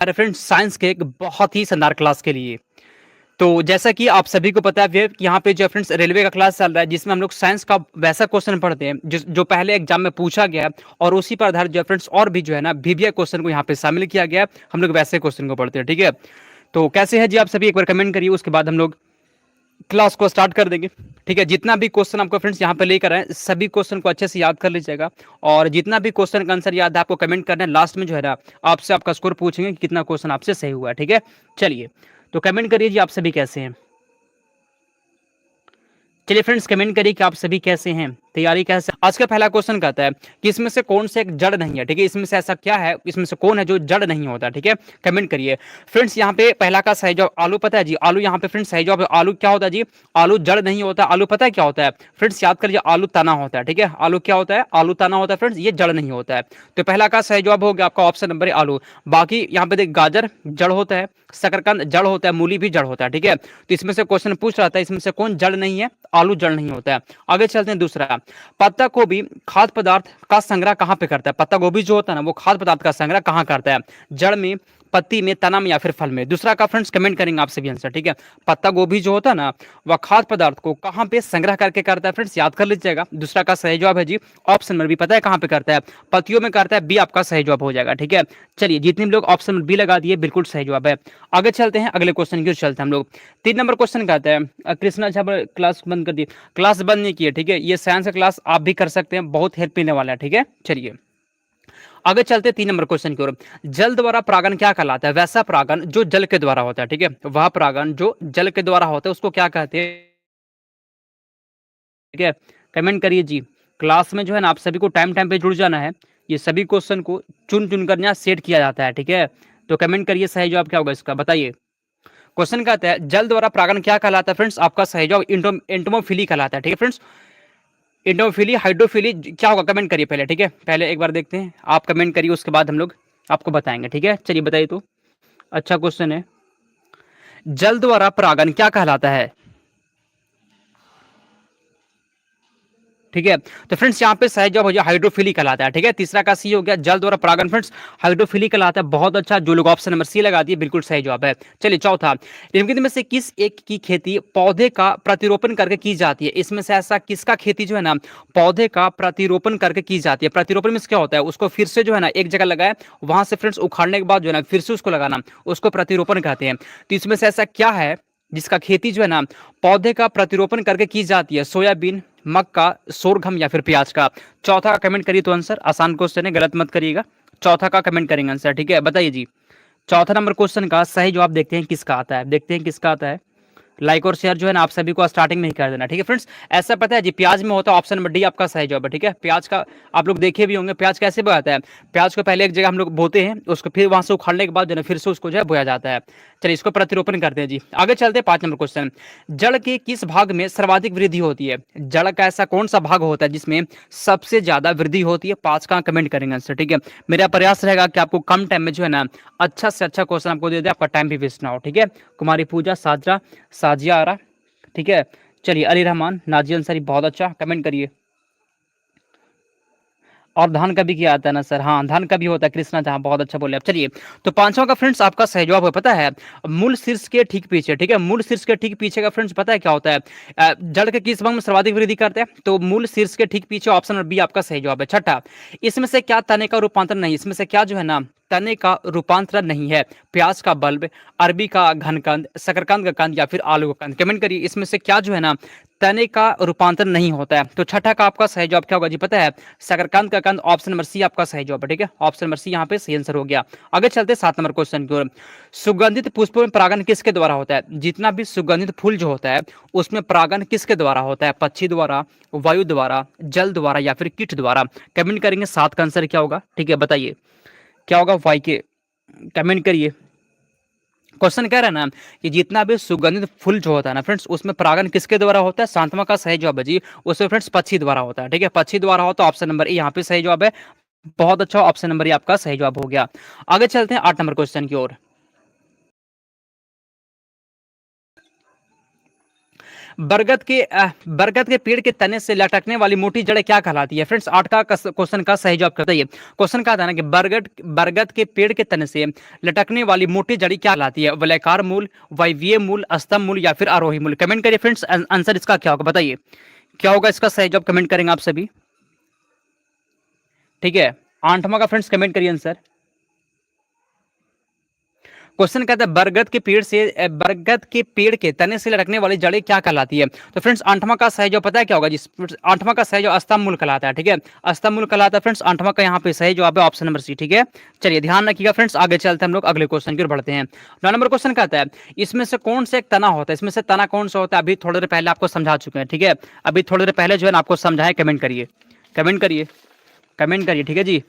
अरे friends, science के एक बहुत ही शानदार क्लास के लिए। तो जैसा कि आप सभी को पता है कि यहाँ पे जो फ्रेंड्स रेलवे का क्लास चल रहा है, जिसमें हम लोग साइंस का वैसा क्वेश्चन पढ़ते हैं जो पहले एग्जाम में पूछा गया है, और उसी पर आधारित जो फ्रेंड्स और भी जो है ना वीवीआई क्वेश्चन को यहाँ पे शामिल किया गया है। हम लोग वैसे क्वेश्चन को पढ़ते हैं, ठीक है। तो कैसे है जी, आप सभी एक बार कमेंट करिए, उसके बाद हम लोग क्लास को स्टार्ट कर देंगे। ठीक है, जितना भी क्वेश्चन आपको फ्रेंड्स यहाँ पे लेकर आए, सभी क्वेश्चन को अच्छे से याद कर लीजिएगा। और जितना भी क्वेश्चन का आंसर याद है आपको कमेंट करना है। लास्ट में जो है ना आपसे आपका स्कोर पूछेंगे कि कितना क्वेश्चन आपसे सही हुआ है, ठीक है। चलिए, तो कमेंट करिए जी, आप सभी कैसे हैं। चलिए फ्रेंड्स, कमेंट करिए कि आप सभी कैसे हैं, तैयारी कैसे। आज का पहला क्वेश्चन कहता है कि इसमें से कौन से एक जड़ नहीं है, ठीक है। इसमें से ऐसा क्या है, इसमें से कौन है जो जड़ नहीं होता, ठीक है। कमेंट करिए फ्रेंड्स। यहाँ पे पहला का सही जवाब आलू, पता है जी। आलू यहाँ पे फ्रेंड्स सही जवाब है। आलू क्या होता है जी, आलू जड़ नहीं होता। आलू पता है क्या होता है फ्रेंड्स, याद करिए, आलू तना होता है, ठीक है। आलू क्या होता है, आलू तना होता है फ्रेंड्स, ये जड़ नहीं होता है। तो पहला का सही जवाब हो गया आपका ऑप्शन नंबर आलू। बाकी यहाँ पे देख, गाजर जड़ होता है, शकरकंद जड़ होता है, मूली भी जड़ होता है, ठीक है। तो इसमें से क्वेश्चन पूछ रहा था, इसमें से कौन जड़ नहीं है, आलू जड़ नहीं होता है। आगे चलते हैं दूसरा। पत्ता गोभी खाद्य पदार्थ का संग्रह कहां पे करता है। पत्ता गोभी जो होता है ना, वो खाद्य पदार्थ का संग्रह कहां करता है, जड़ में, पत्ती में, तना में या फिर फल में। दूसरा का फ्रेंड्स कमेंट करेंगे आप सभी आंसर, ठीक है। पत्ता गोभी जो होता है ना, वह खाद्य पदार्थ को कहां पे संग्रह करके करता है फ्रेंड्स, याद कर लीजिएगा। दूसरा का सही जवाब है जी ऑप्शन नंबर बी। पता है कहां पे करता है, पत्तियों में करता है, बी आपका सही जवाब हो जाएगा, ठीक है। चलिए, जितने भी लोग ऑप्शन नंबर बी लगा दिए, बिल्कुल सही जवाब है। आगे चलते हैं अगले क्वेश्चन की ओर चलते हैं हम लोग। 3 नंबर क्वेश्चन कहता है, कृष्णा झा क्लास बंद कर दी। क्लास बंद नहीं की है, ठीक है। ये साइंस का क्लास आप भी कर सकते हैं, बहुत हेल्प मिलने वाला है, ठीक है। चलिए, आगे चलते 3 नंबर क्वेश्चन की ओर। जल द्वारा परागण क्या कहलाता है। वैसा परागण जो जल के द्वारा होता है, ठीक है। वह परागण जो जल के द्वारा होता है उसको क्या कहते हैं, ठीक है। कमेंट करिए जी। क्लास में जो है ना आप सभी को टाइम टाइम पे जुड़ जाना है। ये सभी क्वेश्चन को चुन चुन कर यहाँ सेट किया जाता है, ठीक है। तो कमेंट करिए सही जवाब क्या होगा इसका, बताइए। क्वेश्चन कहता है, जल द्वारा परागण क्या कहलाता है फ्रेंड्स, आपका सही जवाब एंटोमोफिली कहलाता है, ठीक है फ्रेंड्स। एंटोमोफिली, हाइड्रोफिली क्या होगा, कमेंट करिए पहले, ठीक है। पहले एक बार देखते हैं, आप कमेंट करिए, उसके बाद हम लोग आपको बताएंगे, ठीक है। चलिए बताइए। तो अच्छा क्वेश्चन है, जल द्वारा परागण क्या कहलाता है, ठीक है। तो फ्रेंड्स यहाँ पे सही जवाब हो गया हाइड्रोफिली कहलाता है, ठीक है। तीसरा का सी हो गया, जल द्वारा परागण फ्रेंड्स हाइड्रोफिली कहलाता है। बहुत अच्छा, जो लोग ऑप्शन नंबर सी लगा दिए बिल्कुल सही जवाब है। चलिए चौथा, निम्नलिखित में से किस एक की खेती पौधे का प्रतिरोपण करके की जाती है। इसमें से ऐसा किसका खेती जो है ना पौधे का प्रतिरोपण करके की जाती है। प्रतिरोपण में क्या होता है, उसको फिर से जो है ना एक जगह लगाए, वहां से फ्रेंड्स उखाड़ने के बाद जो है ना फिर से उसको लगाना, उसको प्रतिरोपण कहते हैं। तो इसमें से ऐसा क्या है जिसका खेती जो है ना पौधे का प्रतिरोपण करके की जाती है। सोयाबीन, मक्का, सोरगम या फिर प्याज का। चौथा का कमेंट करिए तो आंसर, आसान क्वेश्चन है, गलत मत करिएगा। चौथा का कमेंट करेंगे आंसर, ठीक है। बताइए जी, चौथा नंबर क्वेश्चन का सही जवाब देखते हैं किसका आता है, देखते हैं किसका आता है। लाइक और शेयर जो है ना आप सभी को स्टार्टिंग में ही कर देना, ठीक है फ्रेंड्स। ऐसा पता है जी, प्याज में होता है, ऑप्शन नंबर डी आपका सही जवाब है, ठीक है। प्याज का आप लोग देखे भी होंगे, प्याज कैसे बोया है। प्याज को पहले एक जगह हम लोग बोते हैं, उसको फिर वहां से उखाड़ने के बाद जो है फिर से उसको जो है बोया जाता है। चलिए, इसको प्रतिरोपण करते हैं जी। आगे चलते हैं 5 नंबर क्वेश्चन। जड़ के किस भाग में सर्वाधिक वृद्धि होती है। जड़ का ऐसा कौन सा भाग होता है जिसमें सबसे ज्यादा वृद्धि होती है। 5 का कमेंट करेंगे आंसर, ठीक है। मेरा प्रयास रहेगा कि आपको कम टाइम में जो है ना अच्छा से अच्छा क्वेश्चन आपको दे दे, आपका टाइम भी वेस्ट ना हो, ठीक है। कुमारी पूजा, साजरा, साजिया आरा, ठीक है। चलिए, अली रहमान, नाजी अंसारी, बहुत अच्छा, कमेंट करिए। और धान का भी किया आता है ना सर, हाँ धान का भी होता है, कृष्णा जहां, बहुत अच्छा बोले आप। चलिए, तो पांचवा का फ्रेंड्स आपका सही जवाब है, पता है मूल शीर्ष के ठीक पीछे, ठीक है। मूल शीर्ष के ठीक पीछे का फ्रेंड्स पता है क्या होता है, जड़ के किस भाग में सर्वाधिक वृद्धि करते हैं, तो मूल शीर्ष के ठीक पीछे, ऑप्शन नंबर बी आपका सही जवाब है। छठा, इसमें से क्या तने का रूपांतर नहीं, इसमें से क्या जो है ना तने का रूपांतरण नहीं है। प्याज का बल्ब, अरबी का घनकंद, शकरकंद का कंद या फिर आलू का कंद। कमेंट करिए, इसमें से क्या जो है ना तने का रूपांतरण नहीं होता है। तो छठा का आपका सही जवाब क्या होगा जी, पता है शकरकंद का कंद, ऑप्शन नंबर सी आपका सही जवाब है, ठीक है। ऑप्शन नंबर सी यहाँ पे सही आंसर हो गया। आगे चलते 7 नंबर क्वेश्चन की ओर। सुगंधित पुष्पों में परागण किसके द्वारा होता है। जितना भी सुगंधित फूल जो होता है उसमें परागण किसके द्वारा होता है। पक्षी द्वारा, वायु द्वारा, जल द्वारा या फिर कीट द्वारा। कमेंट करेंगे 7 का आंसर क्या होगा, ठीक है। बताइए क्या होगा, वाई के, कमेंट करिए। क्वेश्चन कह रहा है ना कि जितना भी सुगंधित फूल जो होता है ना फ्रेंड्स उसमें परागण किसके द्वारा होता है। सातवां का सही जवाब है जी, उसमें फ्रेंड्स पक्षी द्वारा होता है, ठीक है। पक्षी द्वारा होता है, ऑप्शन नंबर ए यहाँ पे सही जवाब है। बहुत अच्छा, ऑप्शन नंबर ए आपका सही जवाब हो गया। आगे चलते हैं 8 नंबर क्वेश्चन की ओर। बरगद के पेड़ के तने से लटकने वाली मोटी जड़ें क्या कहलाती है? फ्रेंड्स 8 का क्वेश्चन का सही जवाब बताइए। क्वेश्चन का था ना कि बरगद के पेड़ के तने से लटकने वाली मोटी जड़ी क्या कहलाती है? वलयाकार मूल, वायवीय मूल, स्तंभ मूल या फिर आरोही मूल? कमेंट करिए फ्रेंड्स, आंसर इसका क्या होगा बताइए। क्या होगा इसका सही जवाब? कमेंट करेंगे आप सभी, ठीक है। 8वां का फ्रेंड्स कमेंट करिए आंसर। क्वेश्चन कहता है बरगद के पेड़ के तने से लटकने वाली जड़ें क्या कहलाती है? तो फ्रेंड्स 8वां का सही जवाब पता है क्या होगा? जिस 8वां का सही जवाब स्तंभ मूल कहलाता है, ठीक है। स्तंभ मूल कहलाता है फ्रेंड्स। 8वां का यहाँ पे सही जवाब है ऑप्शन नंबर सी, ठीक है। चलिए ध्यान रखिएगा फ्रेंड्स, आगे चलते हैं हम लोग अगले क्वेश्चन की ओर बढ़ते हैं। 9 नंबर क्वेश्चन कहता है इसमें से कौन सा एक तना होता है? इसमें से तना कौन सा होता है? अभी थोड़ी देर पहले आपको समझा चुके हैं, ठीक है। अभी थोड़ी देर पहले जो है आपको समझाए। कमेंट करिए, कमेंट करिए, कमेंट करिए, ठीक है जी।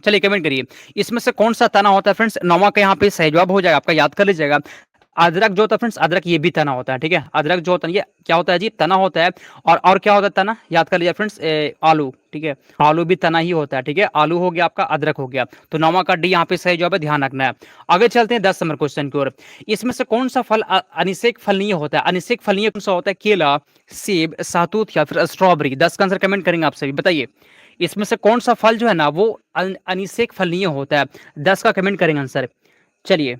चलिए कमेंट करिए, इसमें से कौन सा तना होता है? फ्रेंड्स 9वां का यहाँ पे सही जवाब हो जाएगा आपका, याद कर लीजिएगा। अदरक जो होता है फ्रेंड्स, अदरक ये भी तना होता है, ठीक है। अदरक जो होता है ये क्या होता है जी? तना होता है। और क्या होता है तना? याद कर लीजिए फ्रेंड्स, आलू, ठीक है। आलू भी तना ही होता है, ठीक है। आलू हो गया आपका, अदरक हो गया। तो 9वां का डी यहाँ पे सही जवाब है, ध्यान रखना है। आगे चलते हैं 10 नंबर क्वेश्चन की ओर। इसमें से कौन सा फल अनिषेक फलनीय होता है? अनिषेक फलनीय कौन सा होता है? केला, सेब, सहतूत या फिर स्ट्रॉबेरी? 10 का आंसर कमेंट करेंगे आप सभी, बताइए इसमें से कौन सा फल जो है ना वो अनिषेक फलनीय होता है? 10 का कमेंट करेंगे आंसर। चलिए,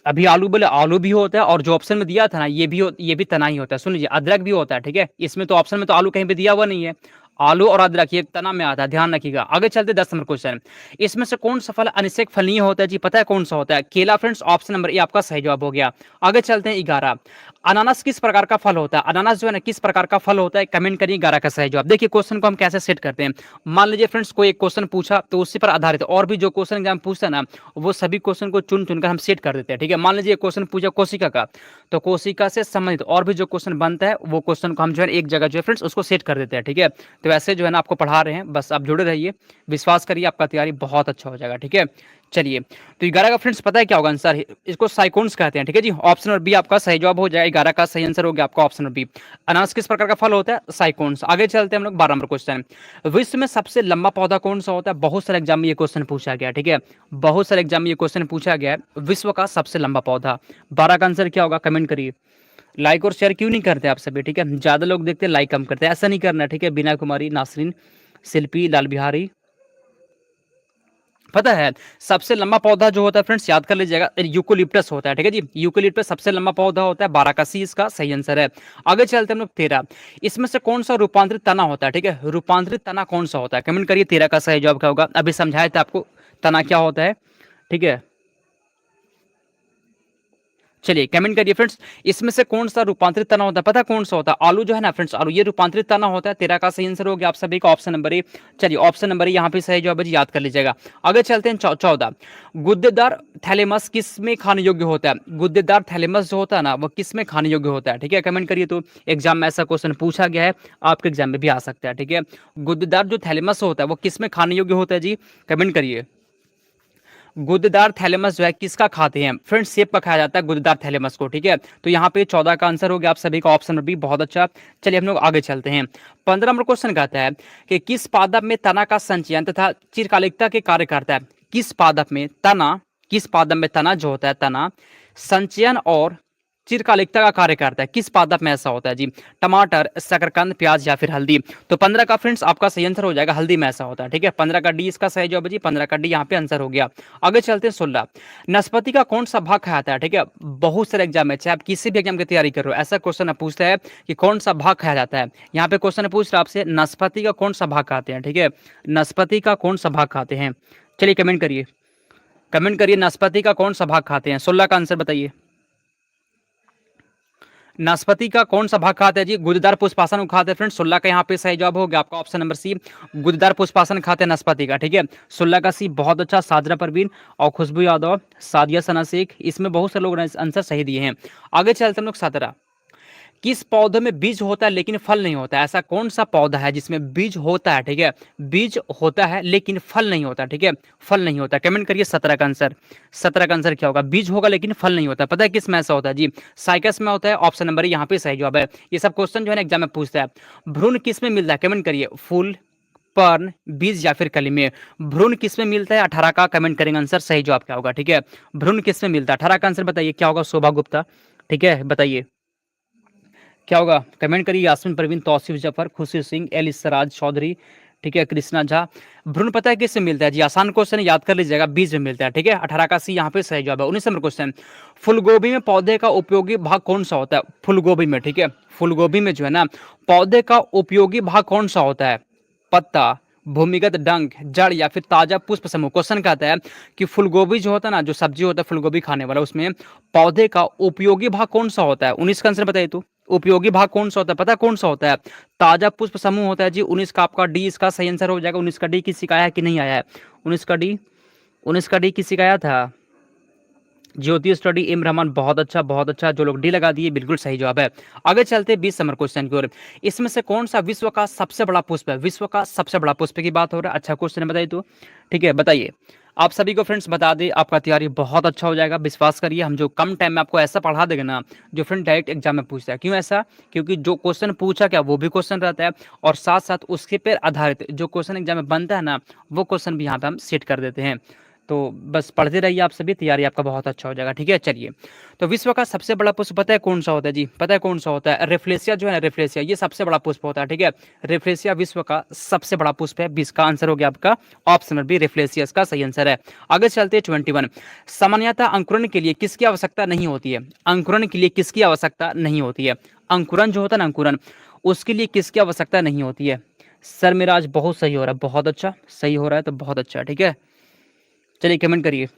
अभी आलू बोले, आलू भी होता है, और जो ऑप्शन में दिया था ना ये भी तना ही होता है। सुन लीजिए, अदरक भी होता है, ठीक है। इसमें तो ऑप्शन में तो आलू कहीं पे दिया हुआ नहीं है। आलू और अदरक ये तना में आता है, ध्यान रखिएगा। आगे चलते 10 नंबर क्वेश्चन। इसमें से कौन सा फल अनिषेक फलनीय होता है जी? पता है कौन सा होता है? केला फ्रेंड्स, ऑप्शन नंबर ए आपका सही जवाब हो गया। आगे चलते हैं 11। अनानास किस प्रकार का फल होता है? अनानास जो है ना किस प्रकार का फल होता है? कमेंट करिए 11 का सही जवाब। देखिए क्वेश्चन को हम कैसे सेट करते हैं। मान लीजिए फ्रेंड्स कोई एक क्वेश्चन पूछा तो उसी पर आधारित और भी जो क्वेश्चन एग्जाम पूछता है ना वो सभी क्वेश्चन को चुन चुनकर हम सेट कर देते हैं, ठीक है। मान लीजिए क्वेश्चन पूछा कोशिका का, तो कोशिका से संबंधित और भी जो क्वेश्चन बनता है वो क्वेश्चन को हम जो है एक जगह जो है फ्रेंड्स उसको सेट कर देते हैं, ठीक है। तो वैसे जो है ना आपको पढ़ा रहे हैं, बस आप जुड़े रहिए, विश्वास करिए आपका तैयारी बहुत अच्छा हो जाएगा, ठीक है। चलिए, तो 11 का फ्रेंड्स पता है क्या होगा आंसर? इसको साइकोन्स कहते हैं, ठीक है जी। ऑप्शन नंबर बी आपका सही जवाब हो जाएगा। 11 का सही आंसर हो गया आपका ऑप्शन नंबर बी। अनानास किस प्रकार का फल होता है? साइकोन्स। आगे चलते हैं हम लोग 12 नंबर क्वेश्चन। विश्व में सबसे लंबा पौधा कौन सा होता है? बहुत सारे एग्जाम में ये क्वेश्चन पूछा गया, ठीक है। बहुत सारे एग्जाम में ये क्वेश्चन पूछा गया है, विश्व का सबसे लंबा पौधा। 12 का आंसर क्या होगा? कमेंट करिए। लाइक और शेयर क्यों नहीं करते आप सभी, ठीक है। ज्यादा लोग देखते हैं, लाइक कम करते हैं, ऐसा नहीं करना, ठीक है। बीना कुमारी, नासरीन, शिल्पी, लाल बिहारी, पता है सबसे लंबा पौधा जो होता है फ्रेंड्स, याद कर लीजिएगा, यूकोलिप्टस होता है, ठीक है जी। यूकोलिप्टस सबसे लंबा पौधा होता है। 12 का सी इसका सही आंसर है। आगे चलते हैं हम लोग 13। इसमें से कौन सा रूपांतरित तना होता है? ठीक है, रूपांतरित तना कौन सा होता है? कमेंट करिए। 13 का सही जवाब क्या होगा? अभी समझाया था आपको तना क्या होता है, ठीक है। चलिए कमेंट करिए फ्रेंड्स, इसमें से कौन सा रूपांतरित तना होता है? पता कौन सा होता है? आलू जो है ना फ्रेंड्स, आलू ये रूपांतरित तना होता है। 13 का सही आंसर हो गया आप सभी का ऑप्शन नंबर ए। चलिए ऑप्शन नंबर ए यहाँ पे सही जवाब है जी, याद कर लीजिएगा। आगे चलते हैं 14। गुद्देदार थैलेमस किस में खाने योग्य होता है? गुद्देदार थैलेमस जो होता है ना वो किस में खाने योग्य होता है? ठीक है, कमेंट करिए। तो एग्जाम में ऐसा क्वेश्चन पूछा गया है, आपके एग्जाम में भी आ सकता है, ठीक है। गुद्देदार जो थैलेमस होता है वो किस में खाने योग्य होता है जी? कमेंट करिए। गुद्देदार थैलेमस जो है किसका खाते हैं? फ्रेंड्स सेब का खाया जाता है गुद्देदार थैलेमस को, ठीक है। तो यहाँ पे 14 का आंसर हो गया आप सभी का ऑप्शन नंबर बी, बहुत अच्छा। चलिए हम लोग आगे चलते हैं। 15 नंबर क्वेश्चन कहता है कि किस पादप में तना का संचयन तथा चिरकालिकता के कार्य करता है? किस पादप में तना जो होता है, तना संचयन और चिरकालिकता का कार्य करता है? किस पादप में ऐसा होता है जी? टमाटर, शकरकंद, प्याज या फिर हल्दी? तो 15 का फ्रेंड्स आपका सही आंसर हो जाएगा, हल्दी में ऐसा होता है, ठीक है। 15 का डी इसका सही जवाब है जी, 15 का डी यहाँ पे आंसर हो गया। आगे चलते हैं 16। नाशपाती का कौन सा भाग खाया जाता है? ठीक है, बहुत सारे एग्जाम में, चाहे आप किसी भी एग्जाम की तैयारी कर रहे हो, ऐसा क्वेश्चन पूछता है कि कौन सा भाग खाया जाता है। यहाँ पे क्वेश्चन पूछ रहा है आपसे नाशपाती का कौन सा भाग खाते हैं, ठीक है। नाशपाती का कौन सा भाग खाते हैं? चलिए कमेंट करिए, कमेंट करिए, नाशपाती का कौन सा भाग खाते हैं? 16 का आंसर बताइए। नाशपाती का कौन सा भाग खाते हैं जी? गुदेदार पुष्पासन को खाते हैं फ्रेंड्स। 16 का यहाँ पे सही जवाब हो गया आपका ऑप्शन नंबर सी, गुदेदार पुष्पासन खाते हैं नाशपाती का, ठीक है। 16 का सी, बहुत अच्छा। साजरा परवीन और खुशबू यादव, सादिया सना शेख, इसमें बहुत से लोग आंसर सही दिए हैं। आगे चलते हम लोग 17। किस पौधे में बीज होता है लेकिन फल नहीं होता? ऐसा कौन सा पौधा है जिसमें बीज होता है, ठीक है, बीज होता है लेकिन फल नहीं होता, ठीक है, फल नहीं होता? कमेंट करिए 17 का आंसर। 17 का आंसर क्या होगा? बीज होगा लेकिन फल नहीं होता। पता है किस में ऐसा होता है जी? साइकस में होता है। ऑप्शन नंबर यहाँ पे सही जवाब है। ये सब क्वेश्चन जो है ना एग्जाम में पूछता है। भ्रूण किस में मिलता है? कमेंट करिए। फूल, पर्ण, बीज या फिर कली में? भ्रूण किस में मिलता है? 18 का कमेंट करेंगे आंसर, सही जवाब क्या होगा, ठीक है। भ्रूण किस में मिलता है? 18 का आंसर बताइए क्या होगा? शोभा गुप्ता, ठीक है, बताइए क्या होगा? कमेंट करिए। यास्मीन परवीन, तौसीफ जफर, खुशी सिंह, एल इसराज चौधरी, ठीक है, कृष्णा झा। भ्रूण पता है किससे मिलता है जी? आसान क्वेश्चन याद कर लीजिएगा, बीज में मिलता है। ठीक है, 18 का सी यहाँ पे सही जवाब है। 19 नंबर क्वेश्चन, फूलगोभी में पौधे का उपयोगी भाग कौन सा होता है? फूलगोभी में, ठीक है, फूलगोभी में जो है ना, पौधे का उपयोगी भाग कौन सा होता है? पत्ता, भूमिगत डंक, जड़ या फिर ताजा पुष्प समूह। क्वेश्चन कहता है कि फूलगोभी जो होता है ना, जो सब्जी होता है फूलगोभी खाने वाला, उसमें पौधे का उपयोगी भाग कौन सा होता है? 19 का आंसर बताइए तो। उपयोगी भाग कौन सा होता है? पता कौन सा होता है? ताजा पुष्प समूह होता है जी। 19 का आपका डी इसका सही आंसर हो जाएगा। 19 का डी किसी का आया है कि नहीं आया है? 19 का डी, 19 का डी किसी का आया था? ज्योति स्टडी, इम रहमान, बहुत अच्छा बहुत अच्छा। जो लोग डी लगा दिए बिल्कुल सही जवाब है। आगे चलते 20 नंबर क्वेश्चन की ओर। इसमें से कौन सा विश्व का सबसे बड़ा पुष्प है? विश्व का सबसे बड़ा पुष्प की बात हो रहा है। अच्छा क्वेश्चन है, बताइए तो। ठीक है, बताइए। आप सभी को फ्रेंड्स बता दें, आपका तैयारी बहुत अच्छा हो जाएगा। विश्वास करिए, हम जो कम टाइम में आपको ऐसा पढ़ा देंगे ना, जो फ्रेंड डायरेक्ट एग्जाम में पूछता है। क्यों ऐसा? क्योंकि जो क्वेश्चन पूछा क्या वो भी क्वेश्चन रहता है, और साथ साथ उसके पर आधारित जो क्वेश्चन एग्जाम में बनता है ना, वो क्वेश्चन भी यहाँ पे हम सेट कर देते हैं। तो बस पढ़ते रहिए आप सभी, तैयारी आपका बहुत अच्छा हो जाएगा। ठीक है, चलिए। तो विश्व का सबसे बड़ा पुष्प पता है कौन सा होता है जी? पता है कौन सा होता है? रेफ्लेसिया जो है ना, रेफ्लेसिया, ये सबसे बड़ा पुष्प होता है। ठीक है, रेफ्लेसिया विश्व का सबसे बड़ा पुष्प है। 20 का आंसर हो गया आपका ऑप्शन नंबर बी, रेफ्लेसिया इसका सही आंसर है। आगे चलते 21। सामान्यतः अंकुरण के लिए किसकी आवश्यकता नहीं होती है? अंकुरण के लिए किसकी आवश्यकता नहीं होती है? अंकुरण जो होता है ना, अंकुरण, उसके लिए किसकी आवश्यकता नहीं होती है? सर मेरा आज बहुत सही हो रहा है, बहुत अच्छा सही हो रहा है, तो बहुत अच्छा। ठीक है, चलिए कमेंट करिए।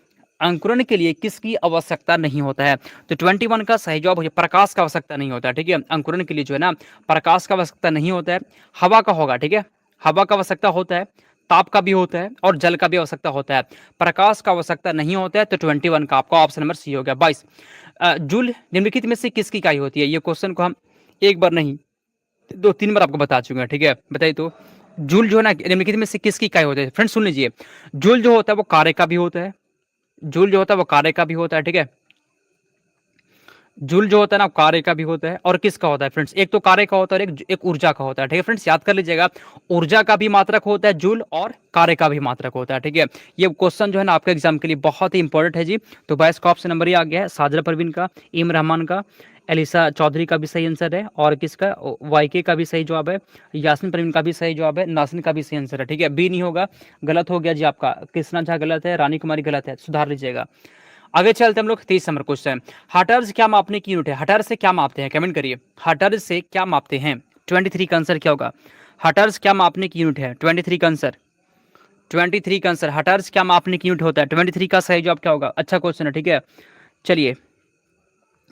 अंकुरण के लिए किसकी आवश्यकता नहीं होता है? तो 21 का सही जवाब हो, प्रकाश का आवश्यकता नहीं होता है। ठीक है, अंकुरण के लिए जो है ना, प्रकाश का आवश्यकता नहीं होता है। हवा का होगा, ठीक है, हवा का आवश्यकता होता है, ताप का भी होता है, और जल का भी आवश्यकता होता है। प्रकाश का आवश्यकता नहीं होता है। तो 21 का आपका ऑप्शन नंबर सी हो गया। 22, जूल निम्नलिखित में से किसकी इकाई होती है? ये क्वेश्चन को हम एक बार नहीं, 2-3 बार आपको बता चुके हैं। ठीक है, बताइए तो। जूल जो है ना, निम्नलिखित में से किसकी इकाई होती है? फ्रेंड्स सुन लीजिए, जूल जो होता है वो कार्य का भी होता है। जूल जो होता है वो कार्य का भी होता है। ठीक है, जूल जो होता है ना, कार्य का भी होता है, और किसका होता है फ्रेंड्स? एक तो कार्य का होता है, और एक ऊर्जा का होता है। ठीक है फ्रेंड्स, याद कर लीजिएगा, ऊर्जा का भी मात्रक होता है जूल, और कार्य का भी मात्रक होता है। ठीक है, ये क्वेश्चन जो है ना आपके एग्जाम के लिए बहुत ही इंपॉर्टेंट है जी। तो 22 का ऑप्शन नंबर ये आ गया है। साजरा परवीन का, इम रहमान का, एलिसा चौधरी का भी सही आंसर है, और किसका, वाईके का भी सही जवाब है, यास्मीन परवीन का भी सही जवाब है, नासिन का भी सही आंसर है। ठीक है, बी नहीं होगा, गलत हो गया जी आपका। कृष्णा झा गलत है, रानी कुमारी गलत है, सुधार लीजिएगा। आगे चलते हम लोग 30 नंबर क्वेश्चन। हटर्स क्या मापने की यूनिट है? हटर से क्या मापते हैं? कमेंट करिए, हटर से क्या मापते हैं? 23 का आंसर क्या होगा? हटर्स क्या मापने की यूनिट है? 23 का आंसर, 23 का आंसर, हटर्स क्या मापने की यूनिट होता है? 23 का सही जवाब क्या होगा? अच्छा क्वेश्चन है। ठीक है, चलिए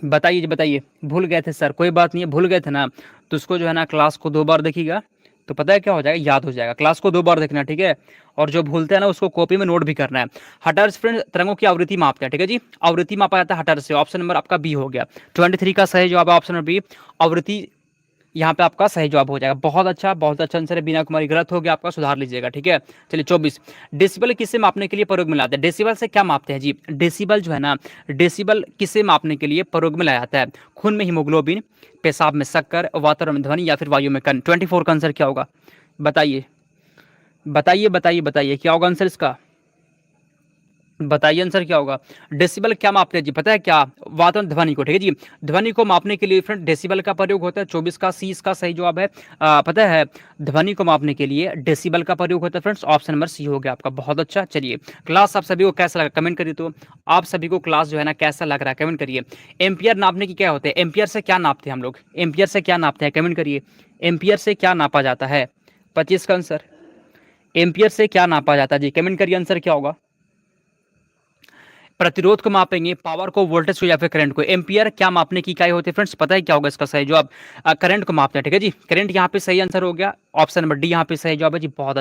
बताइए जी, बताइए। भूल गए थे सर, कोई बात नहीं है, भूल गए थे ना, तो उसको जो है ना क्लास को 2 बार देखिएगा, तो पता है क्या हो जाएगा, याद हो जाएगा। क्लास को 2 बार देखना, ठीक है, और जो भूलते हैं ना उसको कॉपी में नोट भी करना है। हटर्स फ्रेंड तरंगों की आवृत्ति मापते हैं। ठीक है जी, आवृत्ति मापा जाता है हटर से। ऑप्शन नंबर आपका बी हो गया। 23 का सही जवाब है ऑप्शन नंबर बी, आवृत्ति यहाँ पे आपका सही जवाब हो जाएगा। बहुत अच्छा आंसर है। बीना कुमारी गलत हो गया आपका, सुधार लीजिएगा। ठीक है, चलिए 24, डेसिबल किससे मापने के लिए प्रयोग में लाते हैं? डेसिबल से क्या मापते हैं जी? डेसिबल जो है ना, डेसिबल किससे मापने के लिए प्रयोग में लाया जाता है? खून में हीमोग्लोबिन, पेशाब में शक्कर, वातावरण में ध्वनि, या फिर वायु में कण। 24 का आंसर क्या होगा? बताइए बताइए बताइए बताइए, क्या होगा आंसर इसका? बताइए आंसर क्या होगा? डेसिबल क्या मापते हैं जी? पता है क्या? वातावरण ध्वनि को। ठीक है जी, ध्वनि को मापने के लिए फ्रेंड डेसिबल का प्रयोग होता है। 24 का सी इसका सही जवाब है। पता है, ध्वनि को मापने के लिए डेसिबल का प्रयोग होता है फ्रेंड्स। ऑप्शन नंबर सी हो गया आपका, बहुत अच्छा। चलिए, क्लास आप सभी को कैसा लगा कमेंट करिए तो। आप सभी को क्लास जो है ना कैसा लग रहा है कमेंट करिए। एम्पियर नापने की क्या होते हैं? एम्पियर से क्या नापते हैं हम लोग? एम्पियर से क्या नापते हैं? कमेंट करिए, एम्पियर से क्या नापा जाता है? 25 का आंसर, एम्पियर से क्या नापा जाता है जी? कमेंट करिए, आंसर क्या होगा? प्रतिरोध को मापेंगे, पावर को, वोल्टेज को, या फिर करंट को। एम्पियर क्या मापने की इकाई होती है फ्रेंड्स? पता है क्या होगा इसका सही जवाब? करंट को मापते हैं। ठीक है जी, करंट यहाँ पे सही आंसर हो गया। ऑप्शन नंबर डी यहाँ पे सही जवाब है जी, बहुत अच्छा।